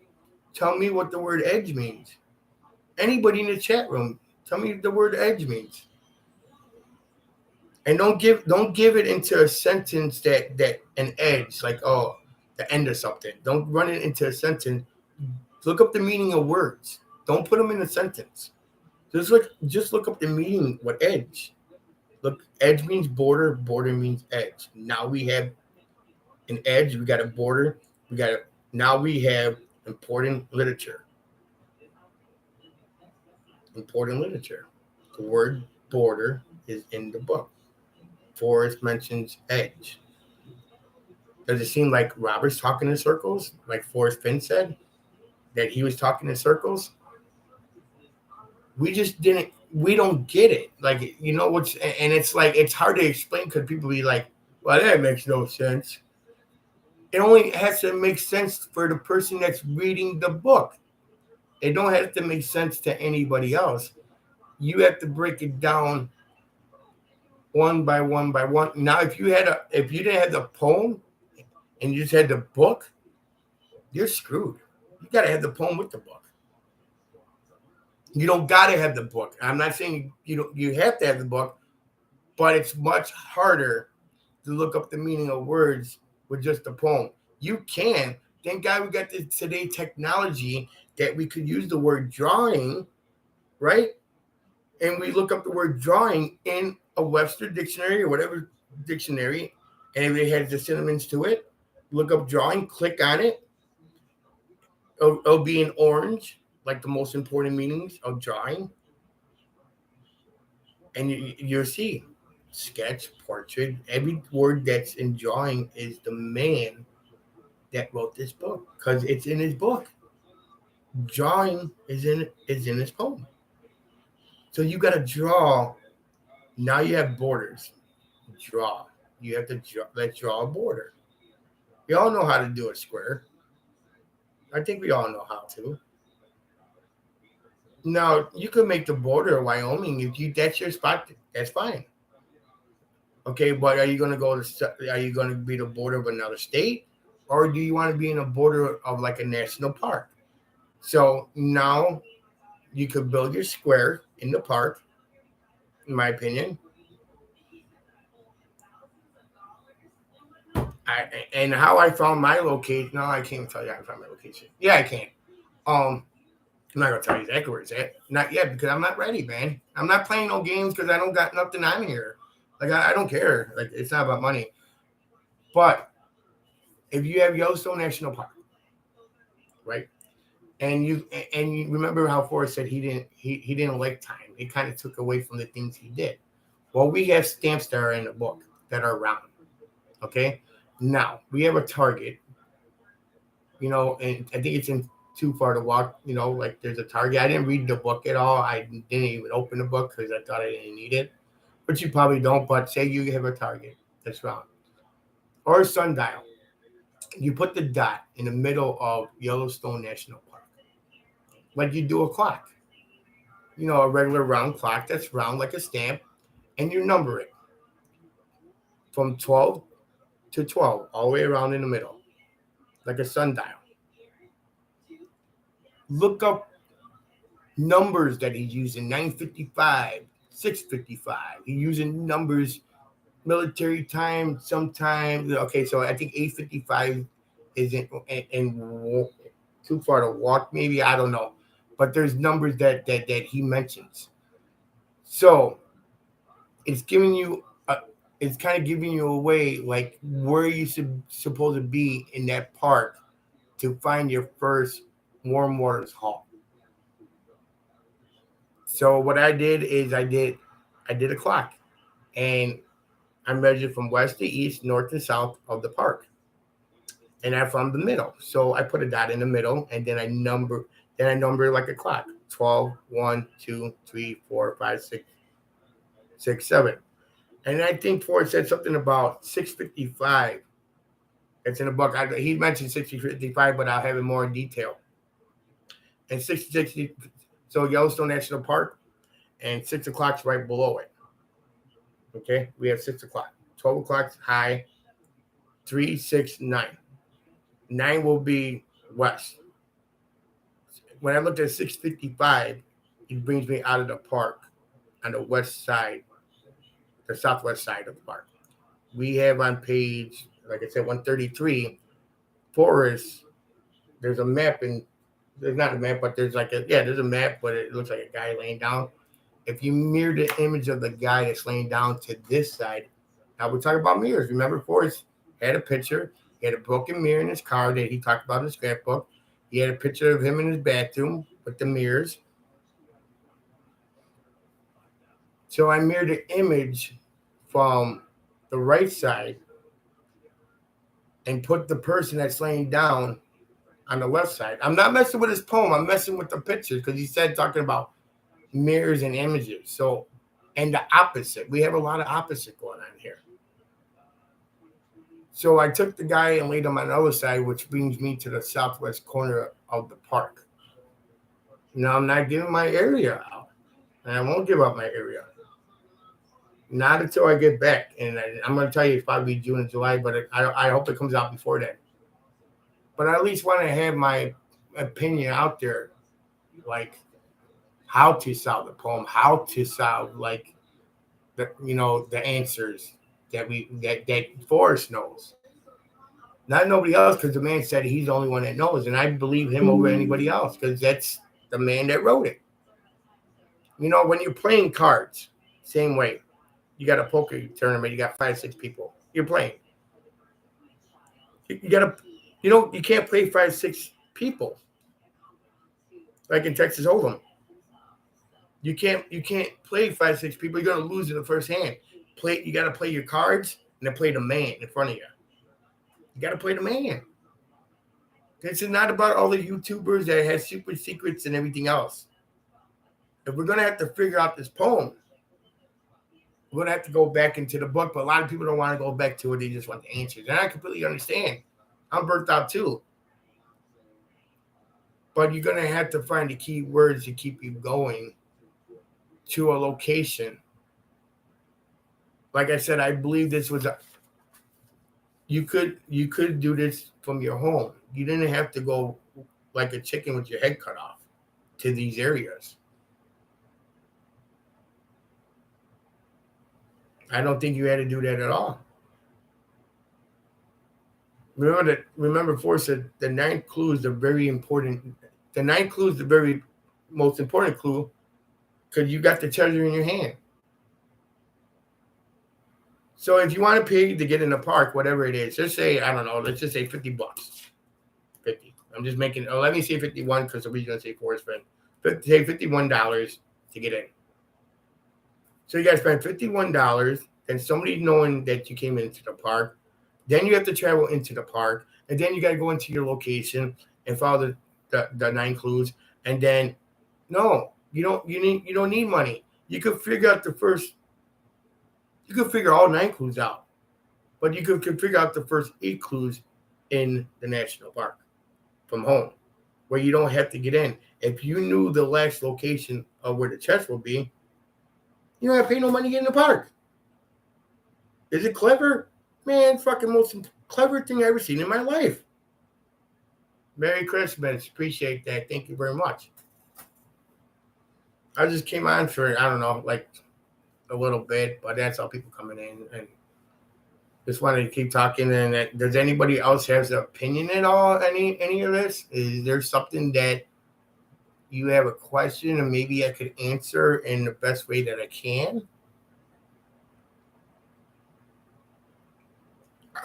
Tell me what the word edge means. Anybody in the chat room, tell me what the word edge means. And don't give it into a sentence that an edge like the end of something. Don't run it into a sentence. Look up the meaning of words. Don't put them in a sentence. Just look up the meaning. What edge? Look, edge means border. Border means edge. Now we have an edge. We got a border. Now we have important literature. Important literature. The word border is in the book. Forrest mentions edge. Does it seem like Robert's talking in circles, like Forrest Fenn said, that he was talking in circles? We just didn't. We don't get it. Like what's and it's like it's hard to explain because people be like, "Well, that makes no sense." It only has to make sense for the person that's reading the book. It don't have to make sense to anybody else. You have to break it down one by one by one. Now, if you didn't have the poem and you just had the book, you're screwed. You got to have the poem with the book. You don't got to have the book. I'm not saying you have to have the book, but it's much harder to look up the meaning of words with just the poem. You can. Thank God we got this today technology that we could use the word drawing, right? And we look up the word drawing in a Webster dictionary or whatever dictionary, and if it has the synonyms to it, look up drawing, click on it. It'll be in orange, like the most important meanings of drawing. And you'll see sketch, portrait, every word that's in drawing is the man that wrote this book because it's in his book. Drawing is in his poem. So you got to draw. Now you have borders. Draw. You have to draw. Let's draw a border. We all know how to do a square. I think we all know how to. Now you could make the border of Wyoming if that's your spot. That's fine. Okay, but are you going to go to? Are you going to be the border of another state, or do you want to be in a border of like a national park? So now you could build your square in the park. In my opinion, and how I found my location. No, I can't tell you how I found my location. Yeah, I can. I'm not gonna tell you exactly where it's at. Not yet because I'm not ready, man. I'm not playing no games because I don't got nothing on here. Like I don't care. Like it's not about money. But if you have Yellowstone National Park, right? And you remember how Forrest said he didn't like time. It kind of took away from the things he did. Well, we have stamps that are in the book that are round. Okay. Now we have a target. And I think it's in Too Far to Walk. Like there's a target. I didn't read the book at all. I didn't even open the book because I thought I didn't need it. But you probably don't. But say you have a target that's round or a sundial. You put the dot in the middle of Yellowstone National Park, like you do a clock. A regular round clock that's round like a stamp, and you number it from 12 to 12, all the way around in the middle, like a sundial. Look up numbers that he's using: 955, 655. He's using numbers, military time, sometimes. Okay, so I think 855 isn't and Too Far to Walk, maybe. I don't know. But there's numbers that he mentions. So it's giving you it's kind of giving you away like where you supposed to be in that park to find your first warm waters haul. So what I did is I did a clock, and I measured from west to east, north to south of the park, and I found the middle. So I put a dot in the middle, and then I number like a clock: 12, 1, 2, 3, 4, 5, 6, 7. And I think Ford said something about 655. It's in the book. He mentioned 655, but I'll have it more in detail. And 660, so Yellowstone National Park, and 6 o'clock's right below it. Okay, we have 6 o'clock. 12 o'clock's high. 3, 6, 9. 9 will be west. When I looked at 655, it brings me out of the park on the west side, the southwest side of the park. We have on page, like I said, 133, forest. There's a map, and there's not a map, but there's there's a map, but it looks like a guy laying down. If you mirror the image of the guy that's laying down to this side, now we're talking about mirrors. Remember, Forrest had a picture. He had a broken mirror in his car that he talked about in the scrapbook. He had a picture of him in his bathroom with the mirrors. So I mirrored the image from the right side and put the person that's laying down on the left side. I'm not messing with his poem. I'm messing with the picture because he said talking about mirrors and images. So, and the opposite. We have a lot of opposite going on here. So I took the guy and laid him on the other side, which brings me to the southwest corner of the park. No, I'm not giving my area out. And I won't give up my area. Not until I get back. And I'm going to tell you it's probably June and July, but I hope it comes out before then. But I at least want to have my opinion out there, like how to solve the poem, how to solve like the answers that Forrest knows. Not nobody else, because the man said he's the only one that knows, and I believe him over anybody else because that's the man that wrote it. When you're playing cards, same way. You got a poker tournament, you got 5, 6 people. You're playing. You gotta, you can't play 5, 6 people like in Texas Hold'em. You can't play 5, 6 people. You're gonna lose in the first hand. You gotta play your cards and then play the man in front of you. You gotta play the man. This is not about all the YouTubers that have super secrets and everything else. If we're gonna have to figure out this poem, we're gonna have to go back into the book. But a lot of people don't want to go back to it; they just want the answers, and I completely understand. I'm burnt out too. But you're gonna have to find the key words to keep you going to a location. Like I said, I believe this was you could do this from your home. You didn't have to go like a chicken with your head cut off to these areas. I don't think you had to do that at all. Remember, Forrest said the 9th clue is the very important. The 9th clue is the very most important clue because you got the treasure in your hand. So if you want to pay to get in the park, whatever it is, just say, I don't know, let's just say $50. 50. I'm just making, let me say 51 because the reason I say Forrest friend. Say $51 to get in. So you guys spend $51, and somebody knowing that you came into the park. Then you have to travel into the park, and then you got to go into your location and follow the 9 clues. And then, no, you don't need money. You could figure out you could figure all 9 clues out, but you could figure out the first 8 clues in the national park from home, where you don't have to get in. If you knew the last location of where the chest will be, you don't have to pay no money to get in the park. Is it clever? Man, fucking most clever thing I've ever seen in my life. Merry Christmas. Appreciate that. Thank you very much. I just came on for, I don't know, like a little bit, but that's all people coming in. And just wanted to keep talking. And does anybody else have an opinion at all? Any of this? Is there something that you have a question and maybe I could answer in the best way that I can?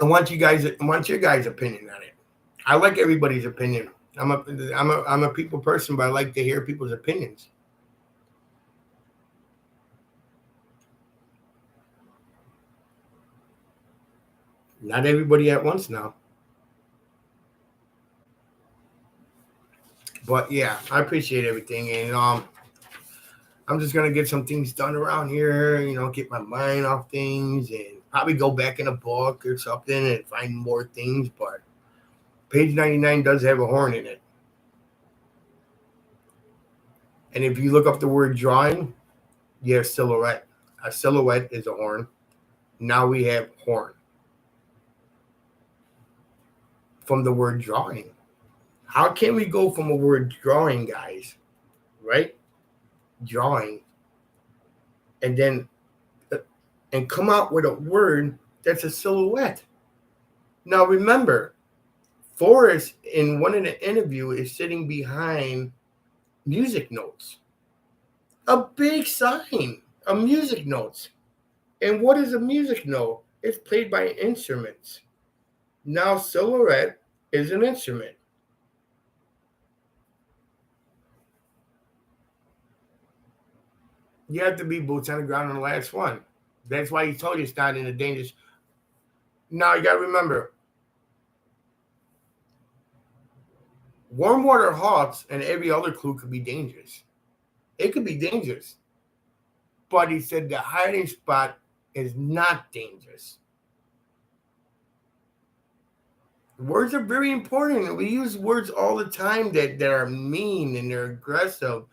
I want your guys' opinion on it. I like everybody's opinion. I'm a people person, but I like to hear people's opinions. Not everybody at once now. But yeah, I appreciate everything, and I'm just gonna get some things done around here. Get my mind off things, and probably go back in a book or something and find more things. But page 99 does have a horn in it, and if you look up the word drawing, you have silhouette. A silhouette is a horn. Now we have horn from the word drawing. How can we go from a word drawing, guys, right? Drawing, and then and come out with a word that's a silhouette. Now remember, Forrest in one of the interview is sitting behind music notes. A big sign, a music notes. And what is a music note? It's played by instruments. Now silhouette is an instrument. You have to be boots on the ground on the last one. That's why he told you it's not in a dangerous. Now you got to remember, warm water hawks and every other clue could be dangerous. It could be dangerous. But he said the hiding spot is not dangerous. Words are very important. We use words all the time that are mean and they're aggressive,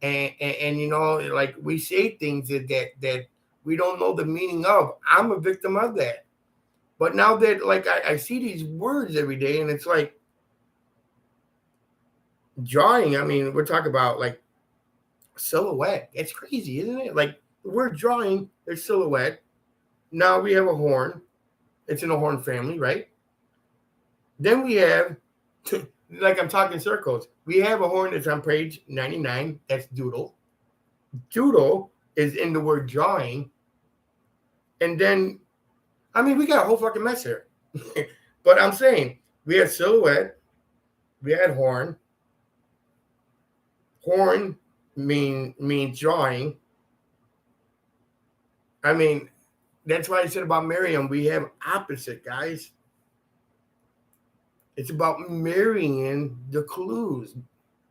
and you know, like we say things that we don't know the meaning of. I'm a victim of that. But now that like I see these words every day, and it's like drawing. I mean, we're talking about like silhouette. It's crazy, isn't it? Like the word drawing, there's silhouette. Now we have a horn. It's in a horn family, right? Then we have, like I'm talking circles. We have a horn that's on page 99. That's doodle. Doodle is in the word drawing. And then, I mean, we got a whole fucking mess here. But I'm saying we had silhouette. We had horn. Horn means drawing. I mean, that's why I said about Miriam, we have opposite, guys. It's about marrying the clues.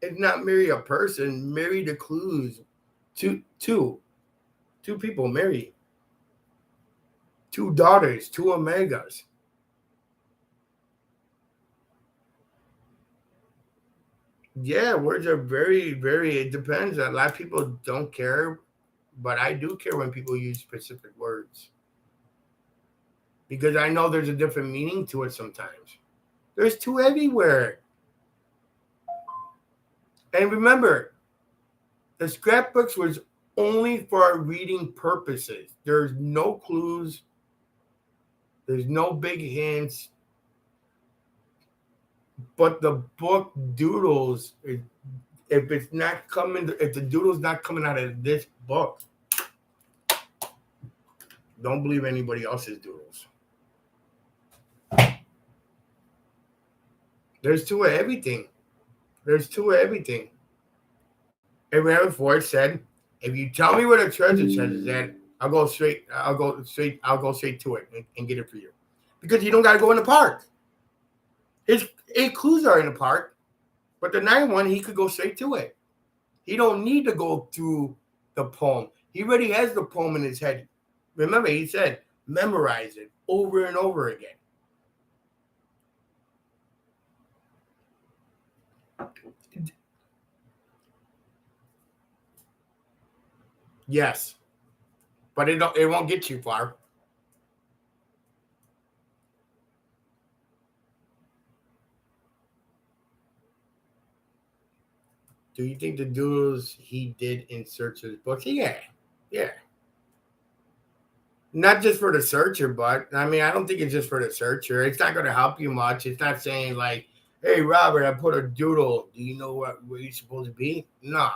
It's not marry a person, marry the clues. Two people marry. Two daughters, two omegas. Yeah, words are very, very, it depends. A lot of people don't care, but I do care when people use specific words because I know there's a different meaning to it sometimes. There's two everywhere. And remember, the scrapbooks was only for our reading purposes. There's no clues. There's no big hints. But the book doodles, if it's not coming, if the doodle's not coming out of this book, don't believe anybody else's doodles. There's two of everything. There's two of everything. Abraham Forrest said, "If you tell me where the treasure chest is at, I'll go straight to it and get it for you, because you don't got to go in the park. His 8 clues are in the park, but the 9th one he could go straight to it. He don't need to go through the poem. He already has the poem in his head. Remember, he said memorize it over and over again." Yes, but it won't get you far. Do you think the doodles he did in search of his books? Yeah, yeah. Not just for the searcher, but I mean, I don't think it's just for the searcher. It's not going to help you much. It's not saying like, "Hey, Robert, I put a doodle. Do you know where you're supposed to be?" Nah,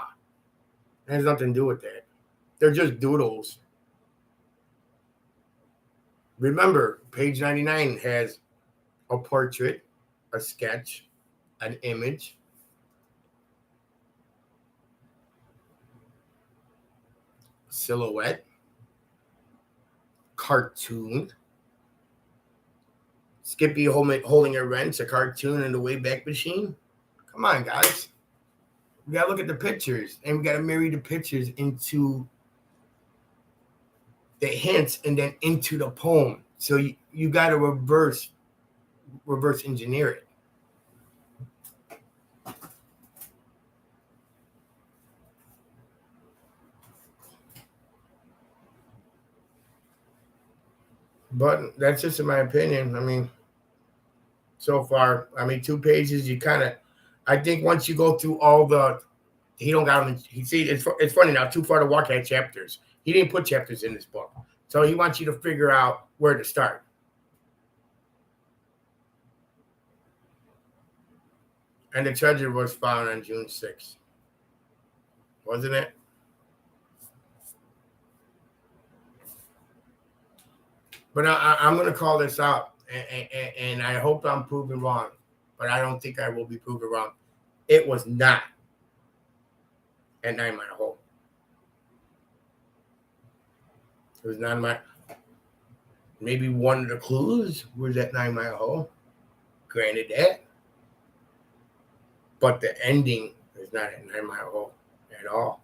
it has nothing to do with that. They're just doodles. Remember, page 99 has a portrait, a sketch, an image, silhouette, cartoon, Skippy holding a wrench, a cartoon, and the Wayback Machine. Come on, guys. We gotta look at the pictures, and we gotta marry the pictures into the hints, and then into the poem. So you gotta reverse engineer it. But that's just in my opinion. I mean, so far, I mean, 2 pages. You kind of, I think once you go through all the, he don't got them. He see, it's funny now. Too Far to Walk had chapters. He didn't put chapters in this book, so he wants you to figure out where to start. And the treasure was found on June 6th, wasn't it? But I'm going to call this out, and I hope I'm proven wrong, but I don't think I will be proven wrong. It was not at 9 Mile Hole. It was not my. Maybe one of the clues was at 9 Mile Hole. Granted that. But the ending is not at 9 Mile Hole at all.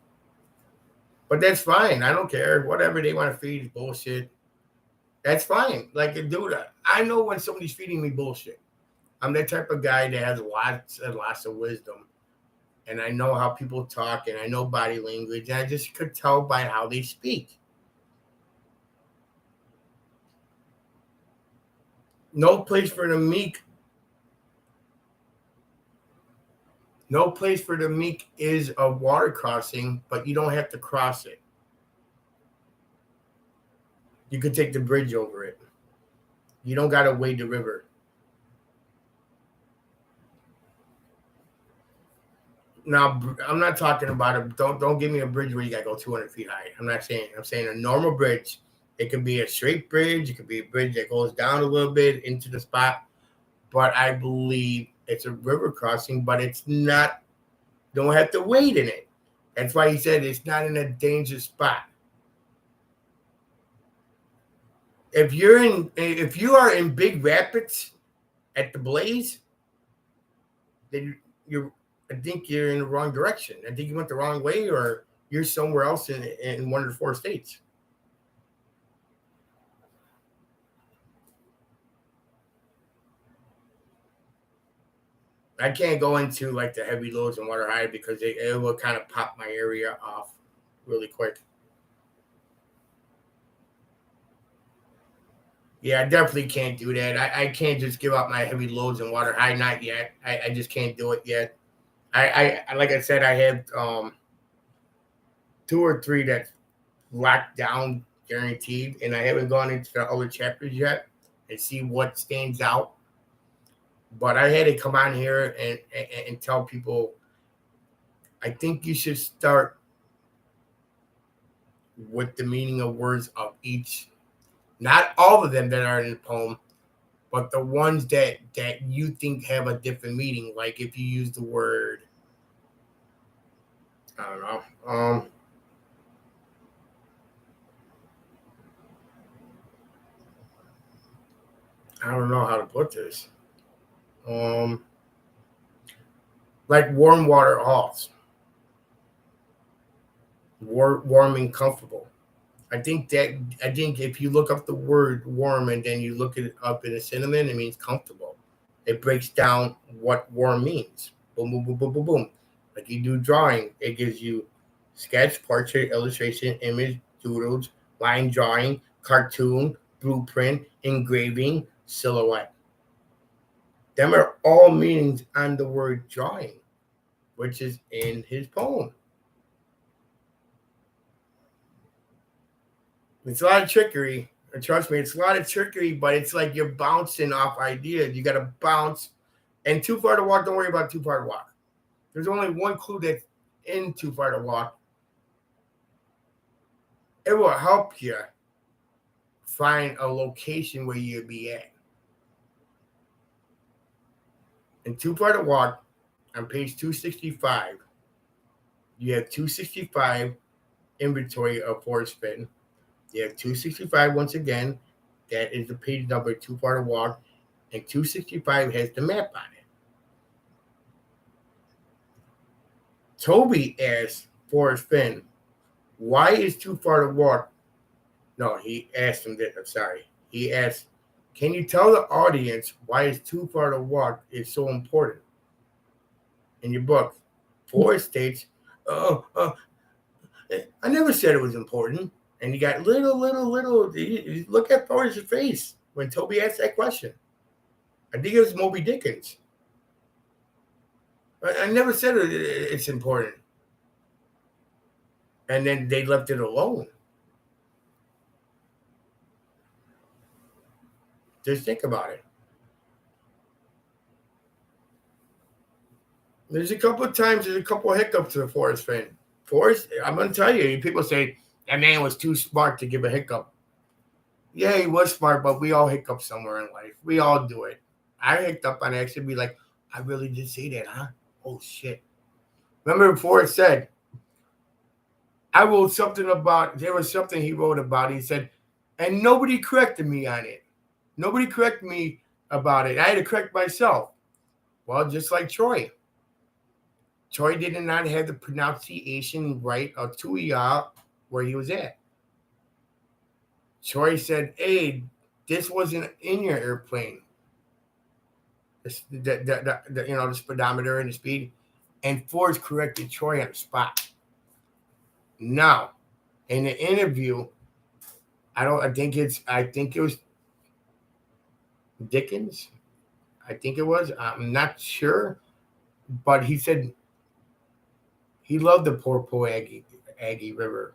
But that's fine. I don't care. Whatever they want to feed is bullshit. That's fine. Like, dude, I know when somebody's feeding me bullshit. I'm that type of guy that has lots and lots of wisdom. And I know how people talk and I know body language. And I just could tell by how they speak. No place for the meek. No place for the meek is a water crossing, but you don't have to cross it. You could take the bridge over it. You don't got to wade the river. Now, I'm not talking about it. Don't give me a bridge where you got to go 200 feet high. I'm not saying. I'm saying a normal bridge. It could be a straight bridge. It could be a bridge that goes down a little bit into the spot. But I believe it's a river crossing, but it's not. Don't have to wade in it. That's why he said it's not in a dangerous spot. If you are in Big Rapids at the Blaze, then I think you're in the wrong direction. I think you went the wrong way, or you're somewhere else in one of the 4 states. I can't go into like the heavy loads and water high because it will kind of pop my area off really quick. Yeah, I definitely can't do that. I can't just give up my heavy loads and water high. Not yet. I just can't do it yet. I like I said, I have 2 or 3 that's locked down, guaranteed, and I haven't gone into the other chapters yet and see what stands out. But I had to come on here and tell people, I think you should start with the meaning of words of each. Not all of them that are in the poem, but the ones that you think have a different meaning. Like if you use the word, I don't know, I don't know how to put this. Like warm water halls, warm and comfortable. I think if you look up the word warm and then you look it up in a synonym, it means comfortable. It breaks down what warm means. Boom, boom, boom, boom, boom, boom. Like you do drawing, it gives you sketch, portrait, illustration, image, doodles, line drawing, cartoon, blueprint, engraving, silhouette. Them are all meanings on the word drawing, which is in his poem. It's a lot of trickery. And trust me, it's a lot of trickery, but it's like you're bouncing off ideas. You got to bounce. And too far to walk, don't worry about too far to walk. There's only one clue that's in too far to walk. It will help you find a location where you'll be at. In too far to walk, on page 265, you have 265 inventory of forest fenn. You have 265 once again. That is the page number too far to walk. And 265 has the map on it. Toby asked Forrest Fenn, why is too far to walk? No, he asked him that. I'm sorry. He asked, can you tell the audience why is too far to walk is so important? In your book, Forrest states, I never said it was important. And he got little. Look at Forrest's face when Toby asked that question. I think it was Moby Dickens. I never said it's important. And then they left it alone. Just think about it. There's a couple of hiccups to the Forrest Fenn. Forrest, I'm going to tell you, people say that man was too smart to give a hiccup. Yeah, he was smart, but we all hiccup somewhere in life. We all do it. I hiccuped up on accident, be like, I really did say that, huh? Oh, shit. Remember Forrest said, there was something he wrote about. He said, and nobody corrected me on it. Nobody corrected me about it. I had to correct myself. Well, just like Troy. Troy did not have the pronunciation right of Tuya where he was at. Troy said, hey, this wasn't in your airplane. the speedometer and the speed, and Forrest corrected Troy on the spot. Now, in the interview, I think it was Dickens. I think it was. I'm not sure, but he said he loved the Poor Aggie River.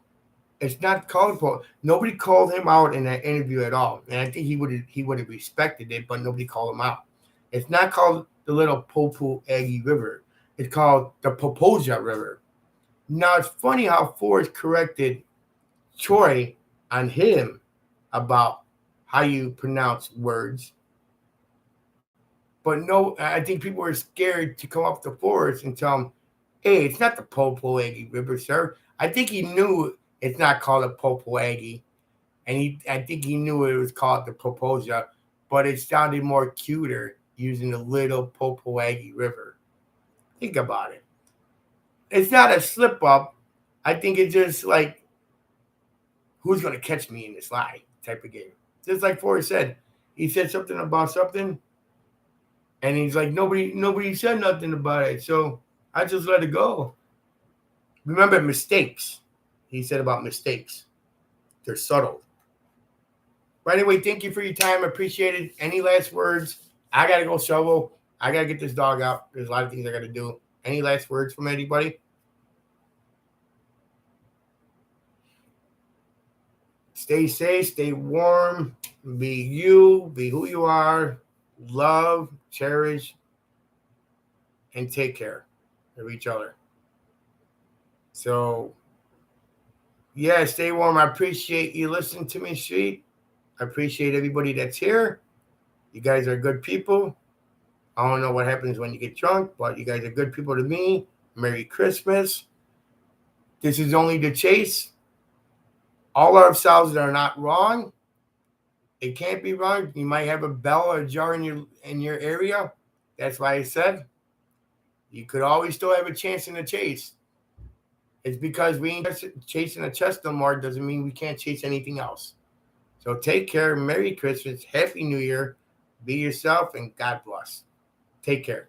It's not called Poor. Nobody called him out in that interview at all, and I think he would have respected it, but nobody called him out. It's not called the Little Popo Aggie River. It's called the Popoja River. Now it's funny how Forrest corrected Troy on him about how you pronounce words. But no, I think people were scared to come up to Forrest and tell him, hey, it's not the Popo Aggie River, sir. I think he knew it's not called a Popo Aggie. And I think he knew it was called the Popoja, but it sounded more cuter using the Little Popo Aggie River. Think about it. It's not a slip up. I think it's just like, who's going to catch me in this lie type of game. Just like Forrest said. He said something about something, and he's like, nobody said nothing about it, so I just let it go. Remember mistakes. He said about mistakes. They're subtle. But anyway, thank you for your time. Appreciate it. Any last words? I got to go shovel. I got to get this dog out. There's a lot of things I got to do. Any last words from anybody? Stay safe. Stay warm. Be you. Be who you are. Love, cherish, and take care of each other. So, yeah, stay warm. I appreciate you listening to me, Street. I appreciate everybody that's here. You guys are good people. I don't know what happens when you get drunk, but you guys are good people to me. Merry Christmas. This is only the chase. All our cells are not wrong. It can't be wrong. You might have a bell or a jar in your area. That's why I said you could always still have a chance in the chase. It's because we ain't chasing a chest no more doesn't mean we can't chase anything else. So take care. Merry Christmas. Happy New Year. Be yourself and God bless. Take care.